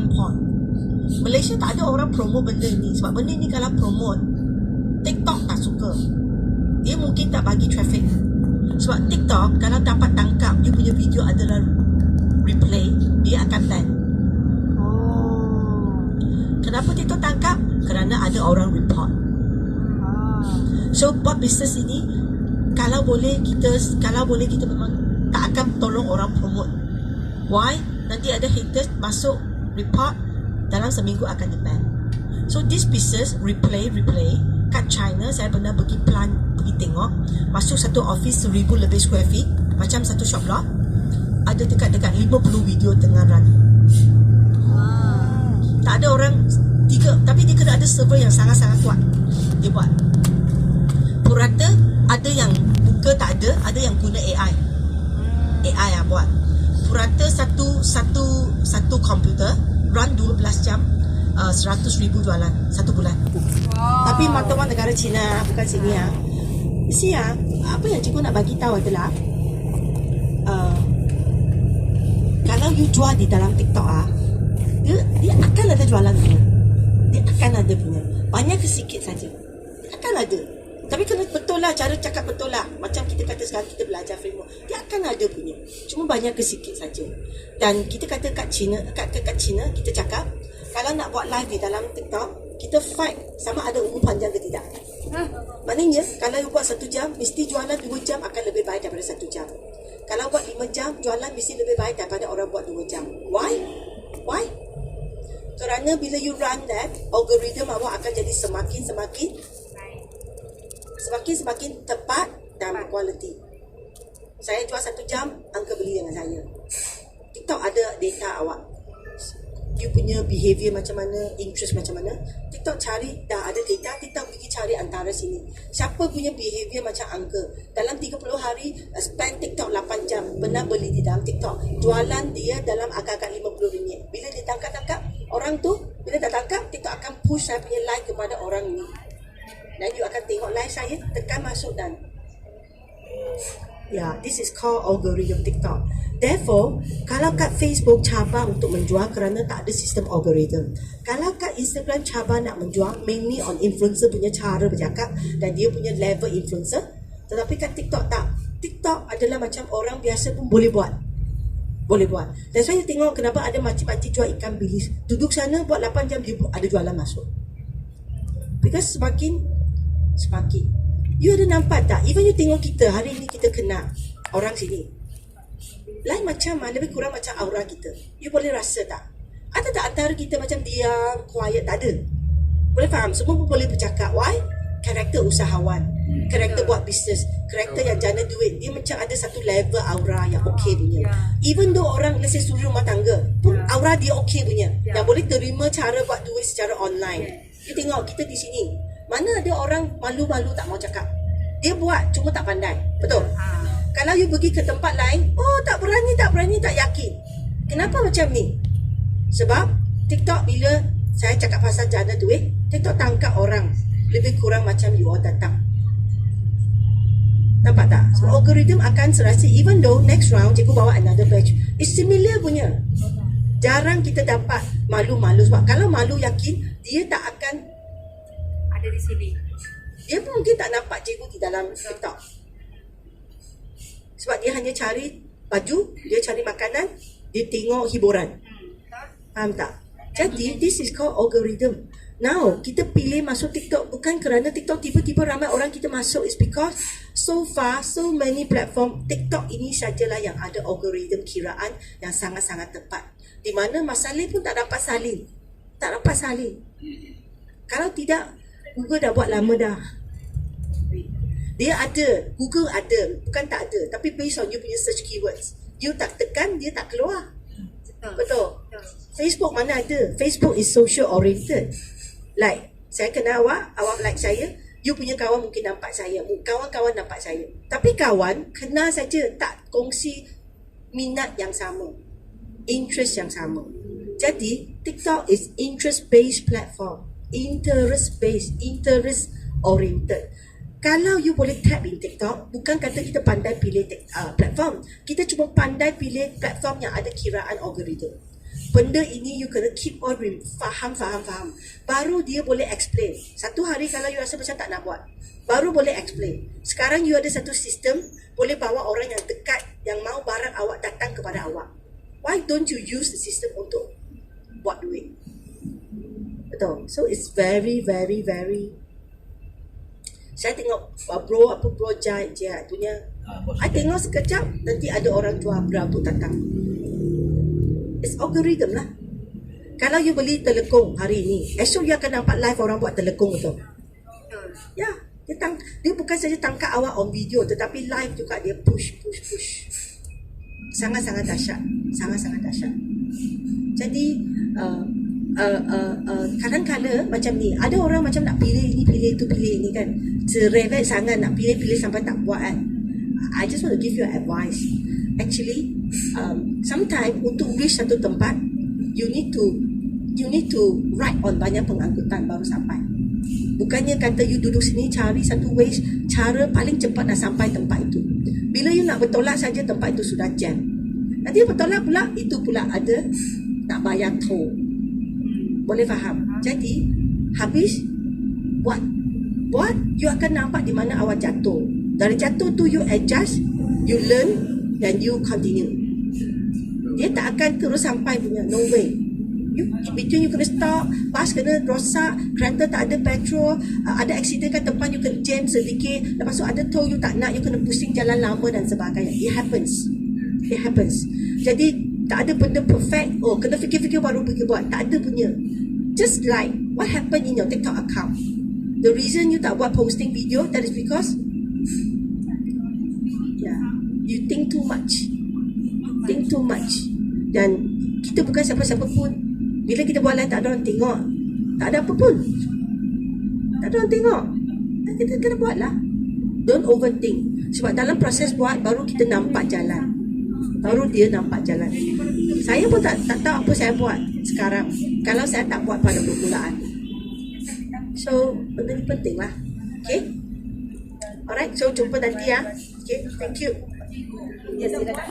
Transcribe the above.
import. Malaysia tak ada orang promote benda ni. Sebab benda ni kalau promote, TikTok tak suka. Dia mungkin tak bagi traffic. Sebab TikTok kalau dapat tangkap dia punya video adalah replay, dia akan ban. Kenapa TikTok tangkap? Kerana ada orang report. So buat bisnes ini, kalau boleh kita memang tak akan tolong orang promote. Why? Nanti ada haters masuk report, dalam seminggu akan di-ban. So this business replay kat China, saya pernah pergi tengok, masuk satu office 1,000 lebih square feet, macam satu shop block, ada dekat 50 video tengah run. Tak ada orang tiga, tapi dia kena ada server yang sangat-sangat kuat. Dia buat purata, ada yang buka tak ada yang guna AI yang buat. Purata satu komputer run 12 jam, 100,000 jualan satu bulan. Tapi mata-mata negara China, bukan sini ya. Mesti ya, apa yang cikgu nak bagi tahu adalah kalau you jual di dalam TikTok dia akan ada jualan punya. Dia akan ada punya. Banyak ke sikit saja. Dia akan ada. Tapi kena betul lah, cara cakap betul lah. Macam kita kata sekarang kita belajar framework, dia akan ada punya. Cuma banyak ke sikit saja. Dan kita kata kat China, kita cakap kalau nak buat live di dalam TikTok, kita fight sama ada umur panjang ke tidak. Maknanya kalau you buat 1 jam, mesti jualan 2 jam akan lebih baik daripada 1 jam. Kalau buat 5 jam, jualan mesti lebih baik daripada orang buat 2 jam. Why? Kerana bila you run that, algoritma awak akan jadi semakin tepat dan kualiti. Saya jual 1 jam, angka beli dengan saya. TikTok ada data awak, you punya behavior macam mana, interest macam mana. TikTok cari, dah ada data, TikTok pergi cari antara sini. Siapa punya behavior macam angka. Dalam 30 hari, spend TikTok 8 jam, pernah beli di dalam TikTok. Jualan dia dalam agak-agak RM50. Bila dia tangkap orang tu, bila dah tangkap, TikTok akan push saya punya like kepada orang ni. Dan you akan tengok live saya, tekan masuk dan this is called algorithm TikTok. Therefore, kalau kat Facebook cabar untuk menjual kerana tak ada sistem algorithm. Kalau kat Instagram cabar nak menjual mainly on influencer punya cara bercakap dan dia punya level influencer. Tetapi kat TikTok tak. TikTok adalah macam orang biasa pun boleh buat. Dan saya tengok kenapa ada makcik-makcik jual ikan bilis. Duduk sana buat 8 jam dia ada jualan masuk. Because semakin you ada nampak tak? Even you tengok kita, hari ini kita kena orang sini lain macam lebih kurang macam aura kita. You boleh rasa tak? Ada tak antara kita macam diam, quiet? Tak ada. Boleh faham? Semua pun boleh bercakap. Why? Karakter usahawan, karakter buat bisnes, karakter yang jana duit. Dia macam ada satu level aura yang okey punya. Even though orang let's say suri rumah tangga pun aura dia okey punya. Yang boleh terima cara buat duit secara online. You tengok kita di sini, mana ada orang malu-malu tak mau cakap. Dia buat cuma tak pandai. Betul? Kalau you pergi ke tempat lain, tak berani, tak yakin. Kenapa macam ni? Sebab TikTok bila saya cakap pasal jana duit, TikTok tangkap orang lebih kurang macam you all datang. Nampak tak? So algorithm akan serasi, even though next round cikgu bawa another batch, it's similar punya. Jarang kita dapat malu-malu. Sebab kalau malu yakin, dia tak akan ada di sini. Dia pun mungkin tak nampak cikgu di dalam TikTok. Sebab dia hanya cari baju, dia cari makanan, dia tengok hiburan. Faham tak? Jadi this is called algorithm. Now kita pilih masuk TikTok bukan kerana TikTok tiba-tiba ramai orang kita masuk. It's because so far so many platform, TikTok ini sajalah yang ada algorithm kiraan yang sangat-sangat tepat. Di mana Mas Saleh pun tak dapat salin. Kalau tidak, Google dah buat lama dah. Dia ada, Google ada, bukan tak ada. Tapi based on you punya search keywords, you tak tekan, dia tak keluar. Betul? Facebook mana ada? Facebook is social oriented. Like, saya kenal awak like saya, you punya kawan mungkin nampak saya, kawan-kawan nampak saya. Tapi kawan, kenal saja, tak kongsi minat yang sama, interest yang sama. Jadi, TikTok is interest-based platform. Interest-based, interest-oriented. Kalau you boleh tap in TikTok, bukan kata kita pandai pilih platform. Kita cuma pandai pilih platform yang ada kiraan algoritma. benda ini you kena keep on faham. Baru dia boleh explain. Satu hari kalau you rasa macam tak nak buat, baru boleh explain. Sekarang you ada satu sistem, boleh bawa orang yang dekat, yang mau barang awak datang kepada awak. Why don't you use the system untuk buat duit? Betul. So it's very. Saya tengok bro Jai punya. I tengok sekejap, nanti ada orang jual berabuk datang. It's algorithm lah. Kalau you beli telekung hari ni, esok you akan nampak live orang buat telekung betul. Ya, dia bukan saja tangkap awak on video, tetapi live juga dia push. Sangat-sangat dahsyat. Jadi kadang-kadang macam ni, ada orang macam nak pilih ini kan, cerewet sangat nak pilih sampai tak buat kan. I just want to give you advice. Actually, sometimes untuk reach satu tempat, you need to ride on banyak pengangkutan baru sampai. Bukannya kata you duduk sini cari satu ways, cara paling cepat nak sampai tempat itu. Bila you nak bertolak saja, tempat itu sudah jam. Nanti bertolak pula, itu pula ada nak bayar toll. Boleh faham? Jadi, habis buat, you akan nampak di mana awak jatuh. Dari jatuh tu you adjust, you learn, dan you continue. Dia tak akan terus sampai punya, no way. You, in between you kena stop, bas kena rosak, kereta tak ada petrol, ada accident kat depan you kena jam sedikit, lepas tu ada toll you tak nak, you kena pusing jalan lama dan sebagainya. It happens. Jadi tak ada benda perfect, kena fikir-fikir baru pergi buat. Tak ada punya. Just like what happened in your TikTok account. The reason you tak buat posting video, that is because you think too much. Dan kita bukan siapa-siapa pun. Bila kita buat live tak ada orang tengok, tak ada apa pun, tak ada orang tengok, kita kena buat lah. Don't overthink. Sebab dalam proses buat, baru kita nampak jalan, baru dia nampak jalan. Saya pun tak tahu apa saya buat sekarang kalau saya tak buat pada permulaan. So benda ni penting lah. Okay, alright, so jumpa nanti ya. Okay, thank you. Yes, silakan.